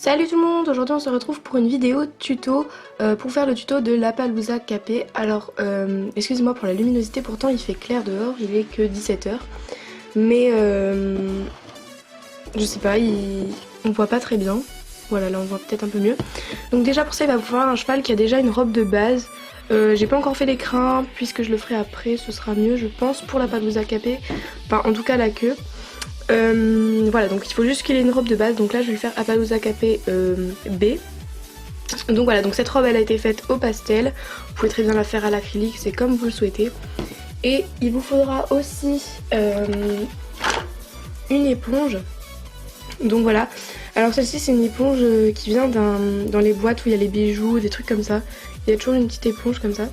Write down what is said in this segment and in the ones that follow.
Salut tout le monde, aujourd'hui on se retrouve pour une vidéo tuto pour faire le tuto de l'Appaloosa Capet. Alors excusez-moi pour la luminosité, pourtant il fait clair dehors, il est que 17h. Mais je sais pas, on voit pas très bien. Voilà, là on voit peut-être un peu mieux. Donc déjà pour ça il va vous falloir un cheval qui a déjà une robe de base. J'ai pas encore fait les crins puisque je le ferai après, ce sera mieux je pense pour l'Appaloosa Capet. Enfin en tout cas la queue. Voilà, donc il faut juste qu'il ait une robe de base. Donc là je vais le faire Appaloosa Capet B. Donc voilà, donc cette robe elle a été faite au pastel. Vous pouvez très bien la faire à l'acrylique, c'est comme vous le souhaitez. Et il vous faudra aussi une éponge. Donc voilà, alors celle-ci c'est une éponge qui vient dans les boîtes où il y a les bijoux, des trucs comme ça. Il y a toujours une petite éponge comme ça.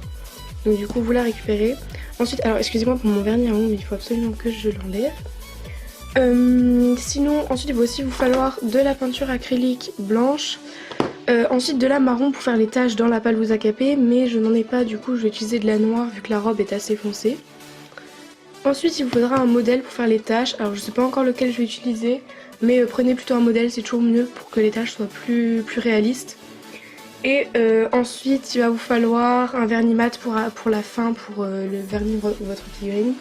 Donc du coup vous la récupérez. Ensuite, alors excusez-moi pour mon vernis à ongles, il faut absolument que je l'enlève. Sinon ensuite il va aussi vous falloir de la peinture acrylique blanche, ensuite de la marron pour faire les taches dans l'Appaloosa Capet, mais je n'en ai pas, du coup je vais utiliser de la noire vu que la robe est assez foncée. Ensuite il vous faudra un modèle pour faire les taches, alors je sais pas encore lequel je vais utiliser, mais prenez plutôt un modèle, c'est toujours mieux pour que les taches soient plus réalistes. Et ensuite il va vous falloir un vernis mat pour la fin, pour le vernis de votre figurine.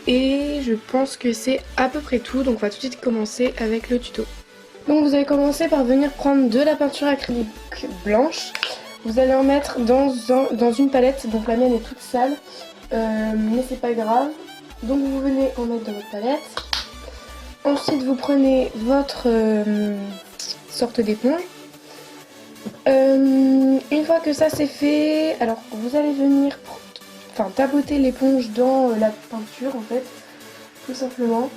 Et je pense que c'est à peu près tout, donc on va tout de suite commencer avec le tuto. Donc vous allez commencer par venir prendre de la peinture acrylique blanche. Vous allez en mettre dans une palette, donc la mienne est toute sale, mais c'est pas grave. Donc vous venez en mettre dans votre palette. Ensuite vous prenez votre sorte d'éponge. Une fois que ça c'est fait, alors vous allez venir tapoter l'éponge dans la peinture en fait, tout simplement.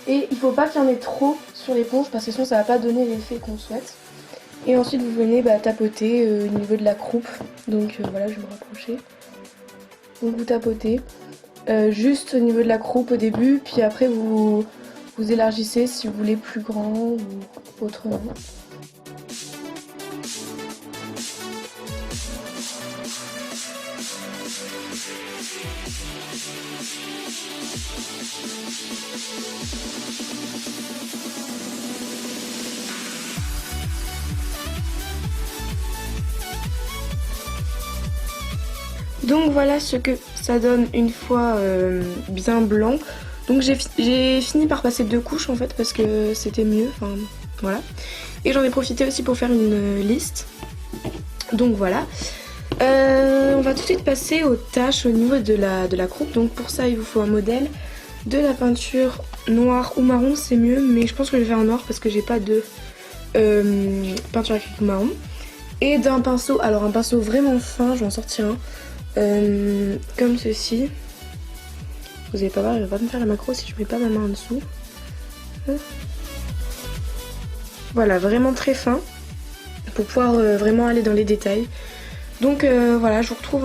Et il faut pas qu'il y en ait trop sur l'éponge parce que sinon ça va pas donner l'effet qu'on souhaite. Et ensuite vous venez tapoter au niveau de la croupe. Donc voilà, je vais me rapprocher. Donc vous tapotez juste au niveau de la croupe au début, puis après vous élargissez si vous voulez plus grand ou autrement. Donc voilà ce que ça donne une fois bien blanc. Donc j'ai fini par passer 2 couches en fait parce que c'était mieux, enfin voilà. Et j'en ai profité aussi pour faire une liste. Donc voilà. On va tout de suite passer aux tâches au niveau de la croupe. Donc pour ça il vous faut un modèle, de la peinture noire ou marron c'est mieux, mais je pense que je vais faire en noir parce que j'ai pas de peinture acrylique marron. Et d'un pinceau, alors un pinceau vraiment fin, je vais en sortir un. Comme ceci. Vous allez pas voir, il va pas me faire la macro si je mets pas ma main en dessous. Voilà, vraiment très fin pour pouvoir vraiment aller dans les détails. Donc voilà, je vous retrouve